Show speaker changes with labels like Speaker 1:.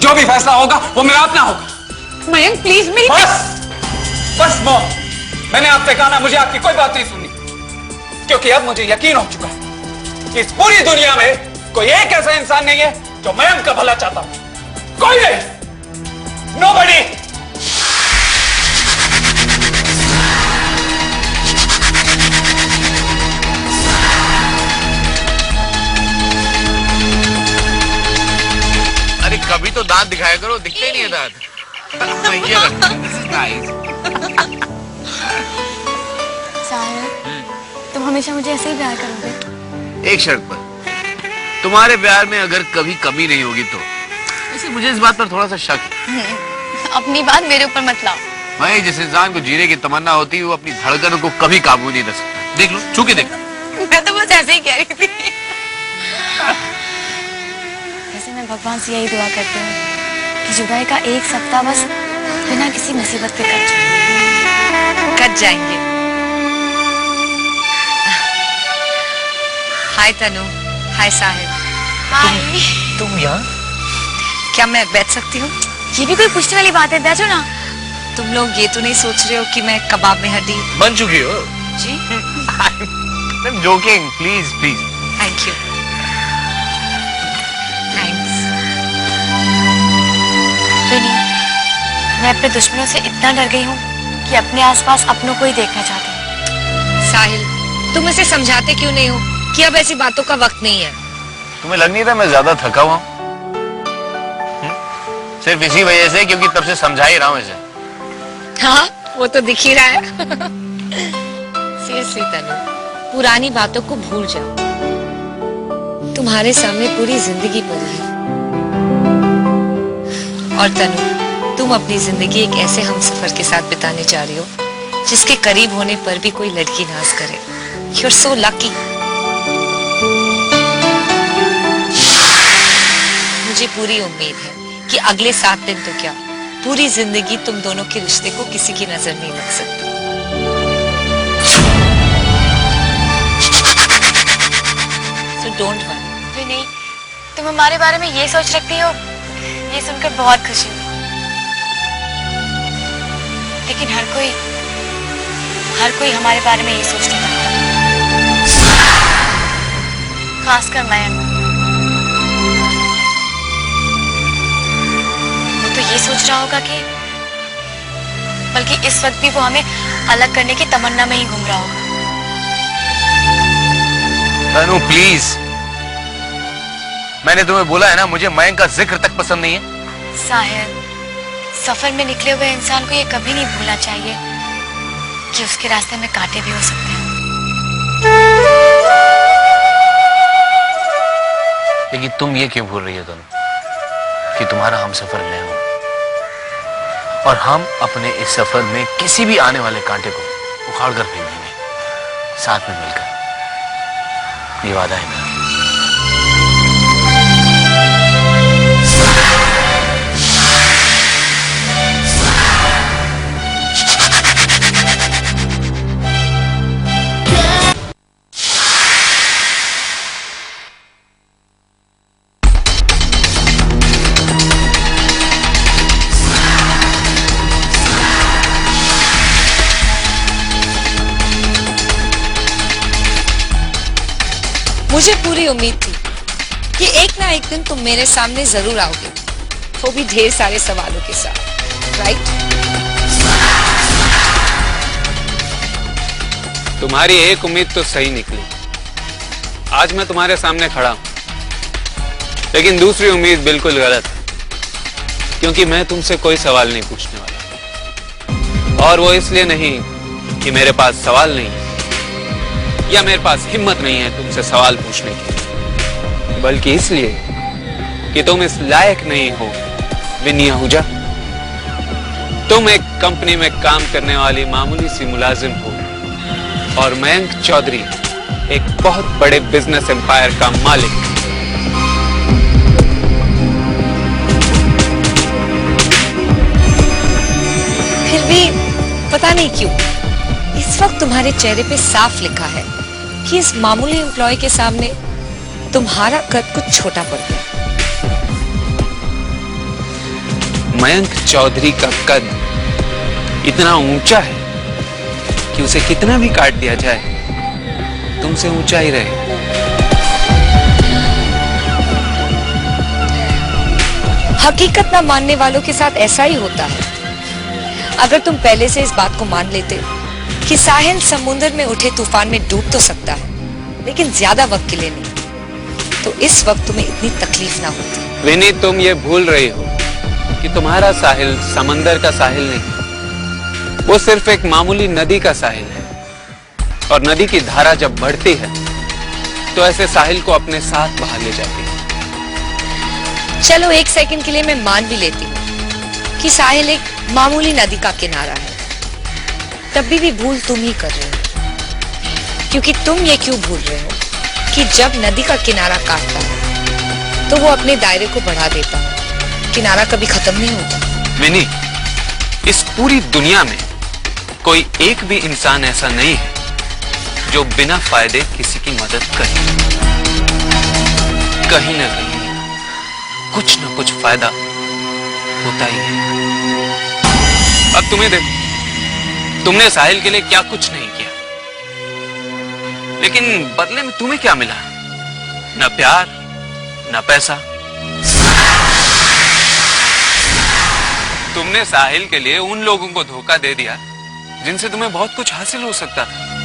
Speaker 1: जो भी फैसला होगा वो मेरा अपना होगा।
Speaker 2: मयंक प्लीज मेरी
Speaker 1: बस मॉम, मैंने आपसे कहा ना, मुझे आपकी कोई बात नहीं सुननी, क्योंकि अब मुझे यकीन हो चुका है कि इस पूरी दुनिया में कोई एक ऐसा इंसान नहीं है जो मयंक का भला चाहता हो। कोई नहीं, नोबडी।
Speaker 3: अरे कभी तो दांत दिखाया करो, दिखते नहीं है दांत।
Speaker 4: साहिल, तुम हमेशा मुझे ऐसे ही प्यार करोगे?
Speaker 3: एक शर्त पर, तुम्हारे प्यार में अगर कभी कमी नहीं होगी तो। वैसे मुझे इस बात पर थोड़ा सा शक है।
Speaker 4: अपनी बात मेरे ऊपर मत लाओ।
Speaker 3: भाई, जिस इंसान को जीने की तमन्ना होती है वो अपनी धड़कनों को कभी काबू नहीं रख सकता। देख लो, छू के देख।
Speaker 4: मैं तो बस ऐसे ही कह रही थी। वैसे मैं भगवान से यही दुआ करती हूँ कि जुदाई का एक सप्ताह बस बिना किसी मुसीबत के कट जाएंगे।
Speaker 2: हाय तनु, हाय साहिल।
Speaker 4: हाय।
Speaker 3: तुम यहाँ?
Speaker 2: क्या मैं बैठ सकती हूँ?
Speaker 4: ये भी कोई पूछने वाली बात है? बैठो ना।
Speaker 2: तुम लोग ये तो नहीं सोच रहे हो कि मैं कबाब में हड्डी
Speaker 3: बन चुकी हो?
Speaker 2: जी।
Speaker 3: I'm joking, please, please.
Speaker 2: Thank you. Thanks.
Speaker 4: Rini, मैं अपने दुश्मनों से इतना डर गई हूँ कि अपने आसपास अपनों को ही देखना चाहती हूँ।
Speaker 2: साहिल, तुम इसे समझाते क्यों नहीं हो कि अब ऐसी बातों का वक्त नहीं है?
Speaker 3: तुम्हें लग नहीं रहा मैं ज्यादा थका हुआ हूँ? सिर्फ इसी वजह से, क्योंकि तब से समझा ही रहा हूँ इसे।
Speaker 2: हाँ, वो तो दिख ही रहा है। सीरियसली तनु, पुरानी बातों को भूल जाओ। तुम्हारे सामने पूरी जिंदगी पड़ी है। और तनु, तुम अपनी जिंदगी एक ऐसे हमसफर के साथ बिताने जा रही हो जिसके करीब होने पर भी कोई लड़की नाज करे। You're so lucky. मुझे पूरी उम्मीद है कि अगले 7 दिन तो क्या, पूरी जिंदगी तुम दोनों के रिश्ते को किसी की नजर नहीं लग सकती। So don't worry.
Speaker 4: नहीं, तुम हमारे बारे में ये सोच रखती हो, ये सुनकर बहुत खुशी हुई। लेकिन हर कोई हमारे बारे में ये सोचने लगता है, खासकर मयंक। वो तो ये सोच रहा होगा कि बल्कि इस वक्त भी वो हमें अलग करने की तमन्ना में ही घूम रहा होगा।
Speaker 3: तनु प्लीज, मैंने तुम्हें बोला है ना, मुझे मयंक का जिक्र तक पसंद नहीं है।
Speaker 4: साहिल, सफर में निकले हुए इंसान को ये कभी नहीं भूलना चाहिए कि उसके रास्ते में कांटे भी हो सकते हैं।
Speaker 3: लेकिन तुम ये क्यों भूल रही हो तनु कि तुम्हारा हमसफर मैं हूं, और हम अपने इस सफर में किसी भी आने वाले कांटे को उखाड़ कर फेंक देंगे, साथ में मिलकर। ये वादा है मेरा।
Speaker 2: मुझे पूरी उम्मीद थी कि एक ना एक दिन तुम मेरे सामने जरूर आओगे, वो भी ढेर सारे सवालों के साथ, राइट?
Speaker 1: तुम्हारी एक उम्मीद तो सही निकली, आज मैं तुम्हारे सामने खड़ा हूं। लेकिन दूसरी उम्मीद बिल्कुल गलत है, क्योंकि मैं तुमसे कोई सवाल नहीं पूछने वाला। और वो इसलिए नहीं कि मेरे पास सवाल नहीं है या मेरे पास हिम्मत नहीं है तुमसे सवाल पूछने की, बल्कि इसलिए कि तुम इस लायक नहीं हो विनी आहूजा। तुम एक कंपनी में काम करने वाली मामूली सी मुलाजिम हो, और मयंक चौधरी एक बहुत बड़े बिजनेस एम्पायर का मालिक।
Speaker 2: फिर भी पता नहीं क्यों इस वक्त तुम्हारे चेहरे पे साफ लिखा है कि इस मामूली एम्प्लॉय के सामने तुम्हारा कद कुछ छोटा पड़ गया।
Speaker 1: मयंक चौधरी का कद इतना ऊंचा है कि उसे कितना भी काट दिया जाए तुमसे ऊंचा ही रहे।
Speaker 2: हकीकत ना मानने वालों के साथ ऐसा ही होता है। अगर तुम पहले से इस बात को मान लेते कि साहिल समुद्र में उठे तूफान में डूब तो सकता है लेकिन ज्यादा वक्त के लिए नहीं, तो इस वक्त तुम्हें इतनी तकलीफ ना होती।
Speaker 1: विनी, तुम ये भूल रही हो कि तुम्हारा साहिल समंदर का साहिल नहीं, वो सिर्फ एक मामूली नदी का साहिल है। और नदी की धारा जब बढ़ती है तो ऐसे साहिल को अपने साथ बहा ले जाती है।
Speaker 2: चलो एक सेकंड के लिए मैं मान भी लेती हूँ कि साहिल एक मामूली नदी का किनारा है, तब भी भूल तुम ही कर रहे हो। क्योंकि तुम ये क्यों भूल रहे हो कि जब नदी का किनारा काटता है तो वो अपने दायरे को बढ़ा देता है, किनारा कभी खत्म नहीं होता।
Speaker 1: विनी, इस पूरी दुनिया में कोई एक भी इंसान ऐसा नहीं है जो बिना फायदे किसी की मदद करे। कहीं ना कहीं कुछ ना कुछ फायदा होता ही है। अब तुम्हें देखो, तुमने साहिल के लिए क्या कुछ नहीं किया, लेकिन बदले में तुम्हें क्या मिला? ना प्यार, ना पैसा। तुमने साहिल के लिए उन लोगों को धोखा दे दिया जिनसे तुम्हें बहुत कुछ हासिल हो सकता था।